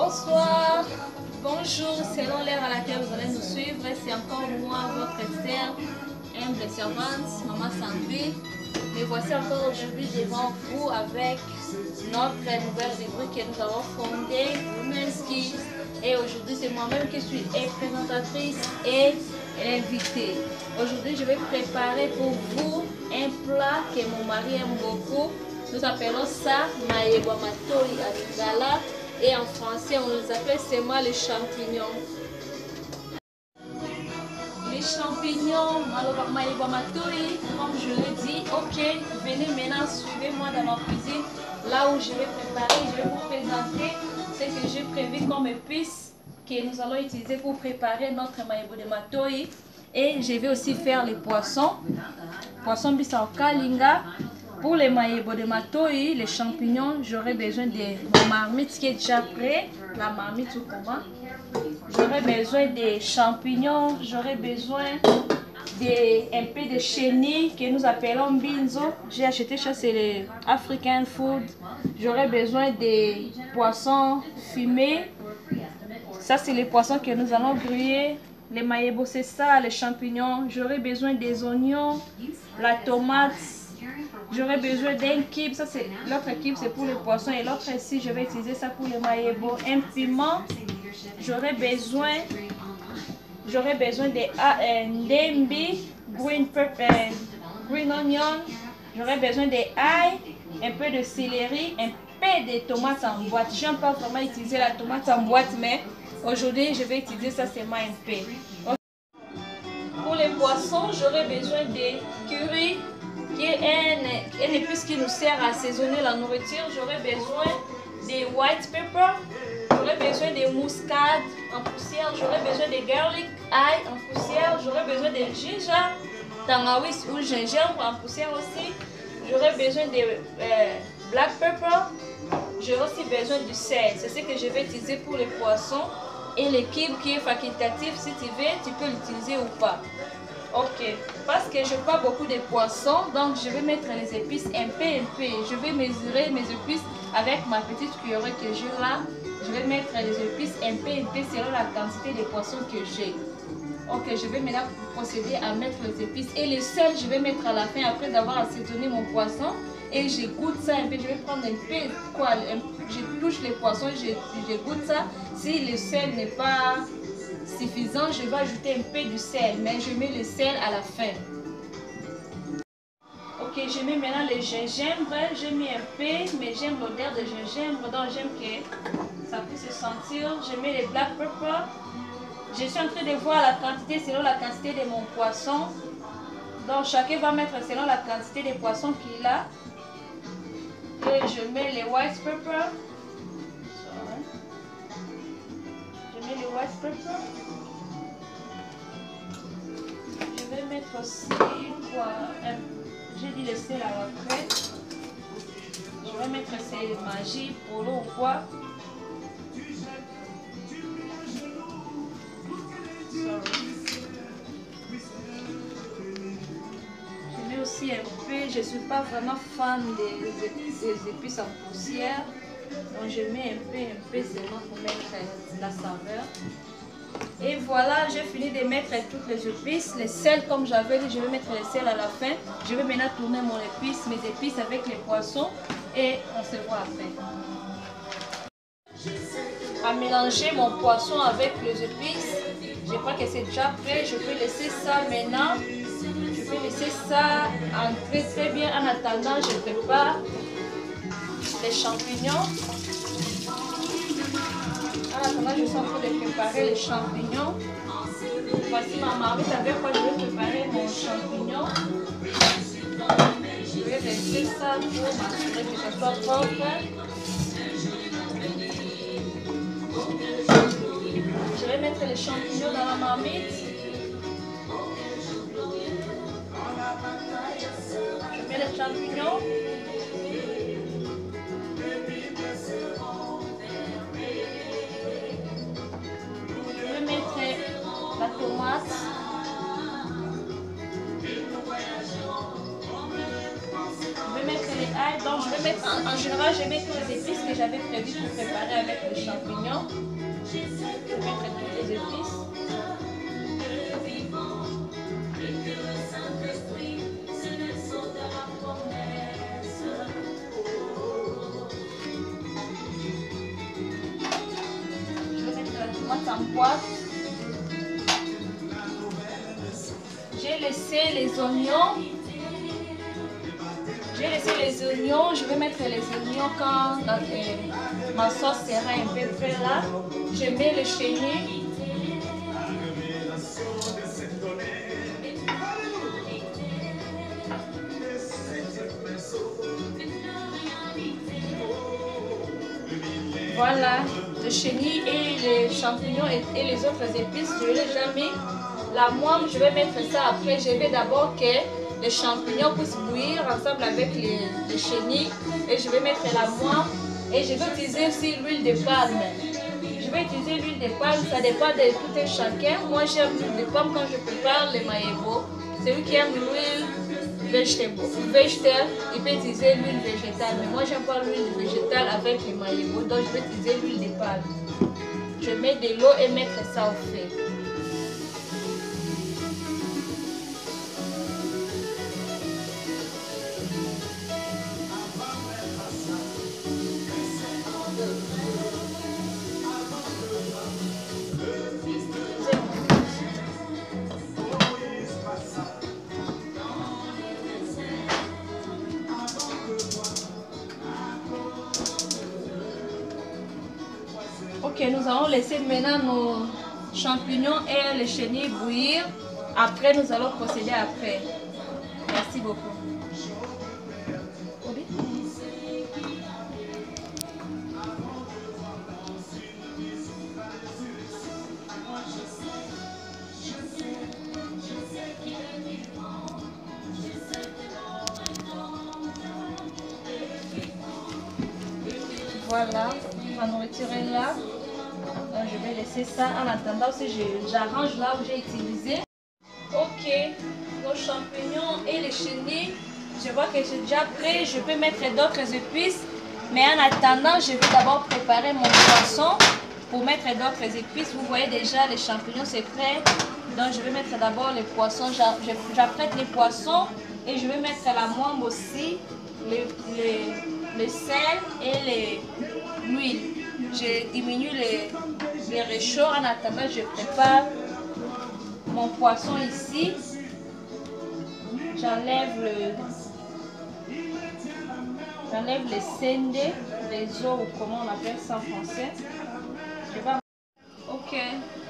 Bonsoir, bonjour, selon l'heure à laquelle vous allez nous suivre, c'est encore moi, votre sœur, humble servante, Maman Sandrine. Me voici encore aujourd'hui devant vous avec notre nouvelle rubrique que nous avons fondée, Women's Kids. Et aujourd'hui, c'est moi-même qui suis présentatrice et invitée. Aujourd'hui, je vais préparer pour vous un plat que mon mari aime beaucoup. Nous appelons ça Maïebo Matoi à Lingala. Et en français, on les appelle seulement les champignons. Les champignons, Maïebo Matoi, comme je l'ai dit, ok, venez maintenant, suivez-moi dans ma cuisine. Là où je vais préparer, je vais vous présenter ce que j'ai prévu comme épices que nous allons utiliser pour préparer notre Maïebo de Matoi. Et je vais aussi faire les poissons. Poisson bissau kalinga. Pour les maïebo de Matoi, les champignons, j'aurai besoin de marmite qui est déjà prêt. La marmite ou comment. J'aurai besoin des champignons. J'aurai besoin un peu de chenille que nous appelons binzo. J'ai acheté ça, c'est les African food. J'aurai besoin des poissons fumés. Ça, c'est les poissons que nous allons griller. Les maïebo, c'est ça, les champignons. J'aurai besoin des oignons, la tomate. J'aurai besoin d'un kibe, ça c'est l'autre kibe, c'est pour les poissons et l'autre ici je vais utiliser ça pour les maïebo. Un piment, j'aurai besoin de ndembi, green pepper, green onion, j'aurai besoin de ail, un peu de céleri, un peu de tomates en boîte. J'aime pas vraiment utiliser la tomate en boîte, mais aujourd'hui je vais utiliser ça seulement un peu. Pour les poissons, j'aurai besoin de curry, qui est un épice qui nous sert à assaisonner la nourriture. J'aurai besoin de white pepper, j'aurai besoin de muscade en poussière, j'aurai besoin de garlic ail en poussière, j'aurai besoin de ginger, tangawis ou gingembre en poussière aussi, j'aurai besoin de black pepper, j'aurai aussi besoin du sel. C'est ce que je vais utiliser pour les poissons. Et l'équipe qui est facultatif, si tu veux, tu peux l'utiliser ou pas. Ok, parce que je pas beaucoup de poissons, donc je vais mettre les épices un peu. Je vais mesurer mes épices avec ma petite cuillerée que j'ai là. Je vais mettre les épices un peu selon la quantité de poissons que j'ai. Ok, je vais maintenant procéder à mettre les épices. Et le sel, je vais mettre à la fin après d'avoir assaisonné mon poisson. Et je goûte ça un peu. Je vais prendre un peu, je touche les poissons, je goûte ça. Si le sel n'est pas suffisant, je vais ajouter un peu du sel, mais je mets le sel à la fin. Ok, je mets maintenant le gingembre, j'ai mis un peu, mais j'aime l'odeur de gingembre, donc j'aime que ça puisse se sentir. Je mets les black pepper. Je suis en train de voir la quantité selon la quantité de mon poisson. Donc chacun va mettre selon la quantité de poissons qu'il a. Et je mets les white pepper. Je mets les white pepper. Je vais mettre aussi j'ai dit le sel à après. Je vais mettre ces magie pour l'eau ou quoi. Je mets aussi un peu, je ne suis pas vraiment fan des épices en poussière. Donc je mets un peu seulement pour mettre la saveur. Et voilà, j'ai fini de mettre toutes les épices. Les sels, comme j'avais dit, je vais mettre les sels à la fin. Je vais maintenant tourner mes épices avec les poissons. Et on se voit après. À mélanger mon poisson avec les épices. Je crois que c'est déjà prêt. Je vais laisser ça maintenant. Je vais laisser ça entrer très bien. En attendant, je prépare les champignons. En attendant, je suis en train de préparer les champignons. Voici ma marmite avec quoi je vais préparer mon champignon. Je vais laisser ça pour m'assurer que ça soit propre. Je vais mettre les champignons dans la marmite. Je mets les champignons. La tomate, je vais mettre les ail, donc je vais mettre en général je mets tous les épices que j'avais prévu pour préparer avec les champignons. Je vais mettre toutes les épices. Je vais mettre la tomate en boîte. J'ai laissé les oignons. Je vais mettre les oignons quand ma sauce sera un peu faite là. Je mets le chenille. Voilà, le chenille et les champignons et les autres épices, je l'ai déjà mis. La moine, je vais mettre ça après. Je vais d'abord que les champignons puissent bouillir ensemble avec les chenilles. Et je vais mettre la moine. Et je vais utiliser aussi l'huile de palme. Je vais utiliser l'huile de palme, ça dépend de tout un chacun. Moi j'aime l'huile de palme quand je prépare les maïbo. Celui qui aime l'huile végétale, il peut utiliser l'huile végétale. Mais moi j'aime pas l'huile végétale avec les maïbo, donc je vais utiliser l'huile de palme. Je mets de l'eau et mettre ça au feu. Ok, nous allons laisser maintenant nos champignons et les chenilles bouillir. Après, nous allons procéder après. Merci beaucoup. Voilà, on va nous retirer là. Donc, je vais laisser ça en attendant si j'arrange là où j'ai utilisé. Ok, nos champignons et les chenilles, je vois que c'est déjà prêt. Je peux mettre d'autres épices, mais en attendant, je vais d'abord préparer mon poisson pour mettre d'autres épices. Vous voyez déjà, les champignons c'est prêt. Donc, je vais mettre d'abord les poissons. J'apprête les poissons et je vais mettre la moine aussi, le sel et l'huile. Je diminue les réchauds. En attendant, je prépare mon poisson ici. J'enlève les cendés, les os, ou comment on appelle ça en français. Ok,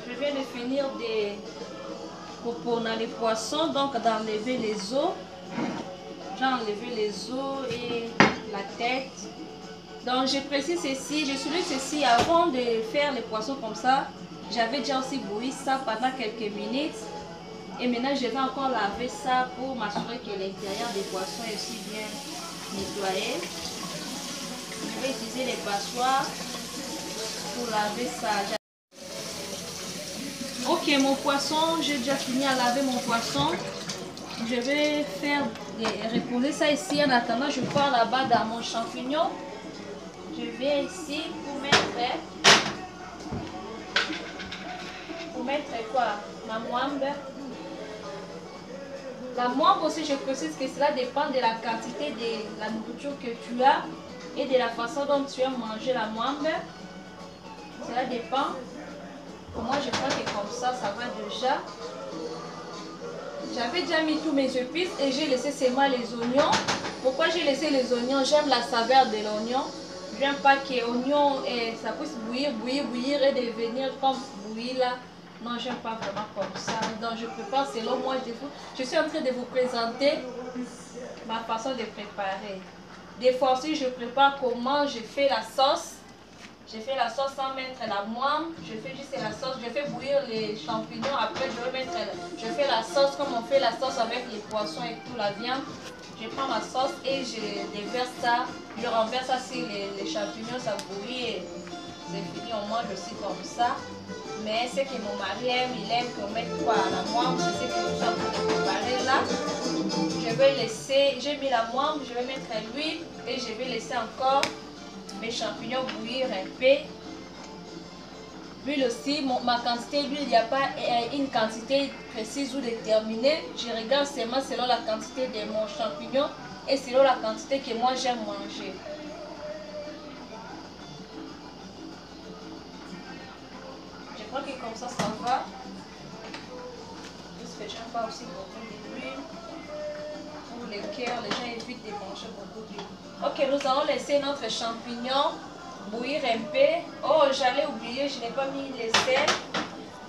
je viens de finir pour les poissons, donc d'enlever les os. J'ai enlevé les os et la tête. Donc je précise ceci, je souligne ceci avant de faire les poissons comme ça. J'avais déjà aussi bouilli ça pendant quelques minutes. Et maintenant je vais encore laver ça pour m'assurer que l'intérieur des poissons est aussi bien nettoyé. Je vais utiliser les passoires pour laver ça. Ok, mon poisson, j'ai déjà fini à laver mon poisson. Je vais faire reposer ça ici. En attendant, je pars là-bas dans mon champignon. Je viens ici pour mettre quoi? Ma moimbe. La moimbe aussi, je précise que cela dépend de la quantité de la nourriture que tu as et de la façon dont tu aimes manger la moimbe. Cela dépend. Pour moi, je crois que comme ça va déjà. J'avais déjà mis tous mes épices et j'ai laissé seulement les oignons. Pourquoi j'ai laissé les oignons? J'aime la saveur de l'oignon. Je n'aime pas que l'oignon ça puisse bouillir et devenir comme bouillir là. Non, j'aime pas vraiment comme ça. Donc je prépare selon moi. Je suis en train de vous présenter ma façon de préparer. Des fois aussi, je prépare comment je fais la sauce. Je fais la sauce sans mettre la moine. Je fais juste la sauce. Je fais bouillir les champignons. Après, je fais la sauce comme on fait la sauce avec les poissons et tout, la viande. Je prends ma sauce et je déverse ça. Je renverse ça sur les champignons. Ça bouillit et c'est fini. On mange aussi comme ça. Mais c'est que mon mari aime. Il aime qu'on mette quoi à la moine. C'est ce que je suis en train de préparer là. Je vais laisser. J'ai mis la moine. Je vais mettre l'huile et je vais laisser encore mes champignons bouillir un peu. L'huile aussi, ma quantité d'huile, il n'y a pas une quantité précise ou déterminée. Je regarde seulement selon la quantité de mon champignon et selon la quantité que moi j'aime manger. Je crois que comme ça va. Parce que j'aime pas aussi beaucoup d'huile. Pour les cœurs, les gens évitent de manger beaucoup d'huile. Ok, nous allons laisser notre champignon bouillir un peu. Oh, j'allais oublier, je n'ai pas mis les sel.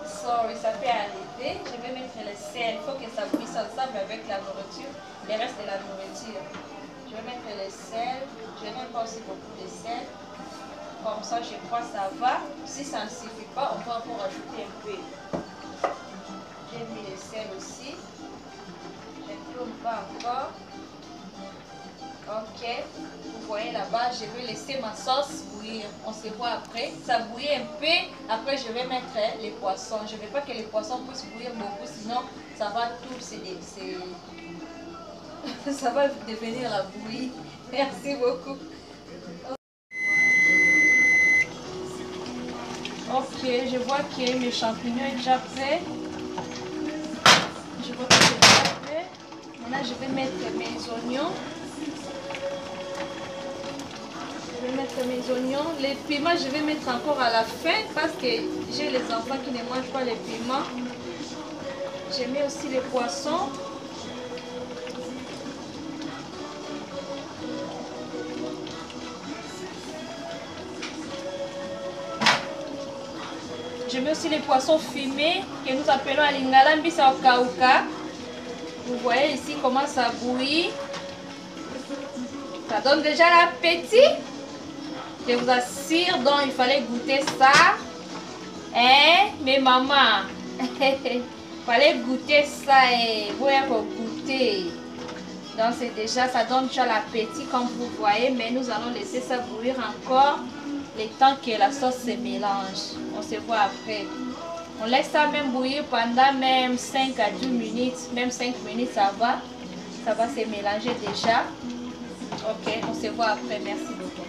Sorry, ça peut arriver. Je vais mettre le sel. Il faut que ça bouille ensemble avec la nourriture, le reste de la nourriture. Je vais mettre le sel. Je n'aime pas aussi beaucoup de sel. Comme ça, je crois que ça va. Si ça ne suffit pas, on peut encore rajouter un peu. J'ai mis le sel aussi. Je ne tourne pas encore. Ok, vous voyez là-bas, je vais laisser ma sauce bouillir. On se voit après. Ça bouillit un peu. Après, je vais mettre les poissons. Je ne veux pas que les poissons puissent bouillir beaucoup, sinon ça va tout ça va devenir la bouillie. Merci beaucoup. Ok, je vois que mes champignons sont déjà prêts. Je vois que c'est déjà prêt. Maintenant, je vais mettre mes oignons. Je vais mettre mes oignons. Les piments, je vais mettre encore à la fin parce que j'ai les enfants qui ne mangent pas les piments. Je mets aussi les poissons. Je mets aussi les poissons fumés que nous appelons à Lingala Mbisa Okauka. Vous voyez ici comment ça bouillit. Ça donne déjà l'appétit. Je vous assure, donc il fallait goûter ça. Hein, mes mamans. Il fallait goûter ça et vous allez goûter. Donc c'est déjà, ça donne déjà l'appétit comme vous voyez. Mais nous allons laisser ça bouillir encore le temps que la sauce se mélange. On se voit après. On laisse ça même bouillir pendant même 5 à 10 minutes. Même 5 minutes ça va. Ça va se mélanger déjà. Ok, on se voit après. Merci beaucoup.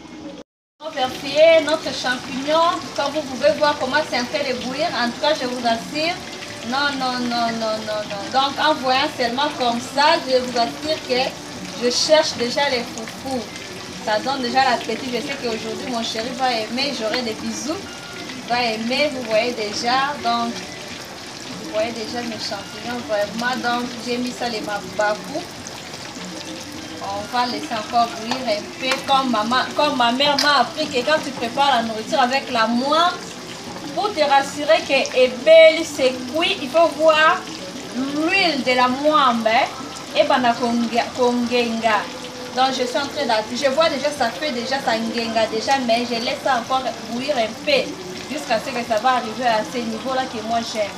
On va vérifier notre champignon. Comme vous pouvez voir comment c'est en train de bouillir. En tout cas, je vous assure. Non. Donc, en voyant seulement comme ça, je vous assure que je cherche déjà les foufous. Ça donne déjà l'appétit. Je sais qu'aujourd'hui, mon chéri va aimer. J'aurai des bisous. Il va aimer. Vous voyez déjà. Donc, vous voyez déjà mes champignons. Vraiment. Donc, j'ai mis ça les mababou. On va laisser encore bouillir un peu comme ma mère m'a appris que quand tu prépares la nourriture avec la moire, pour te rassurer que est belle, c'est cuit, il faut voir l'huile de la moambe et bana kongenga. Donc je suis en train d'appuyer. Je vois déjà ça fait déjà ça ngenga déjà, mais je laisse ça encore bouillir un peu jusqu'à ce que ça va arriver à ce niveau là que moi j'aime.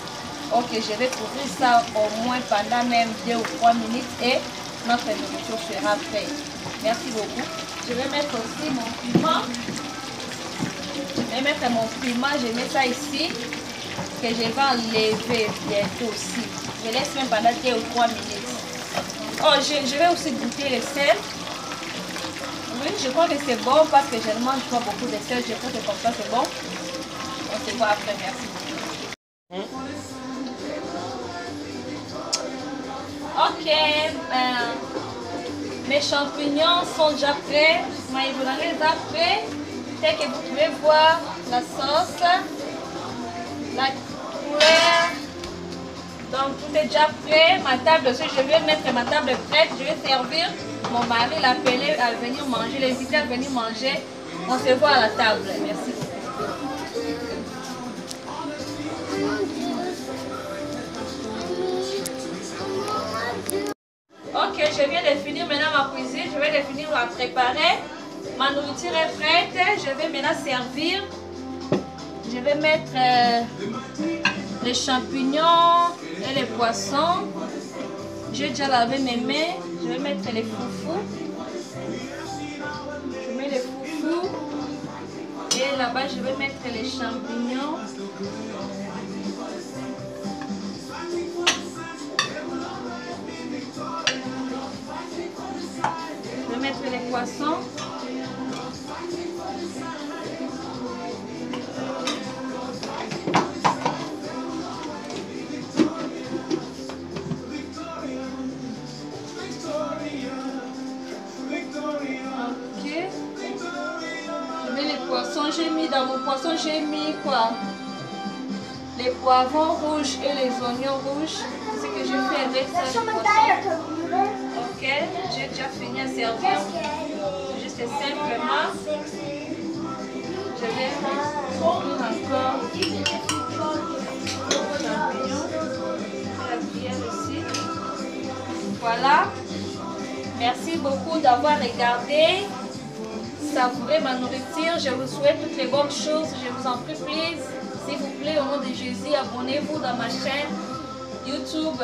Ok, je vais couvrir ça au moins pendant même 2 ou 3 minutes et notre nourriture sera prête. Merci beaucoup. Je vais mettre aussi mon piment. Je vais mettre mon piment. Je mets ça ici. Que je vais enlever bientôt aussi. Je laisse même pendant 2 ou 3 minutes. Oh, je vais aussi goûter le sel. Oui, je crois que c'est bon parce que je ne mange pas beaucoup de sel. Je crois que comme ça c'est bon. On se voit après. Merci. Ok, mes champignons sont déjà prêts. Maïboulanga est déjà prêt. Tel que vous pouvez voir la sauce, la couleur. Donc tout est déjà prêt. Ma table aussi, je vais mettre ma table prête. Je vais servir mon mari, l'appeler à venir manger, l'inviter à venir manger. On se voit à la table. Merci. Ok, je viens de finir maintenant ma cuisine, je vais finir la préparer. Ma nourriture est prête, je vais maintenant servir. Je vais mettre les champignons et les poissons. J'ai déjà lavé mes mains, je vais mettre les foufous. Je mets les foufous. Et là-bas, je vais mettre les champignons. Je vais mettre les poissons. poisson, j'ai mis dans mon poisson, j'ai mis quoi? Les poivrons rouges et les oignons rouges. C'est ce que je fais avec ça. Ok, j'ai déjà fini à servir. Juste simplement, je vais ouvrir encore le champignon. La cuillère ici. Voilà. Merci beaucoup d'avoir regardé. Savourez ma nourriture. Je vous souhaite toutes les bonnes choses. Je vous en prie, please. S'il vous plaît, au nom de Jésus, abonnez-vous dans ma chaîne YouTube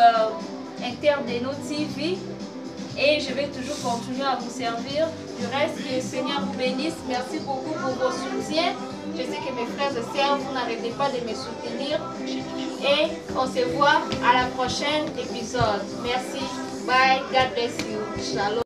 Interdeno TV. Et je vais toujours continuer à vous servir. Du reste, que le Seigneur vous bénisse. Merci beaucoup pour vos soutiens. Je sais que mes frères et sœurs, vous n'arrêtez pas de me soutenir. Et on se voit à la prochaine épisode. Merci. Bye. God bless you. Shalom.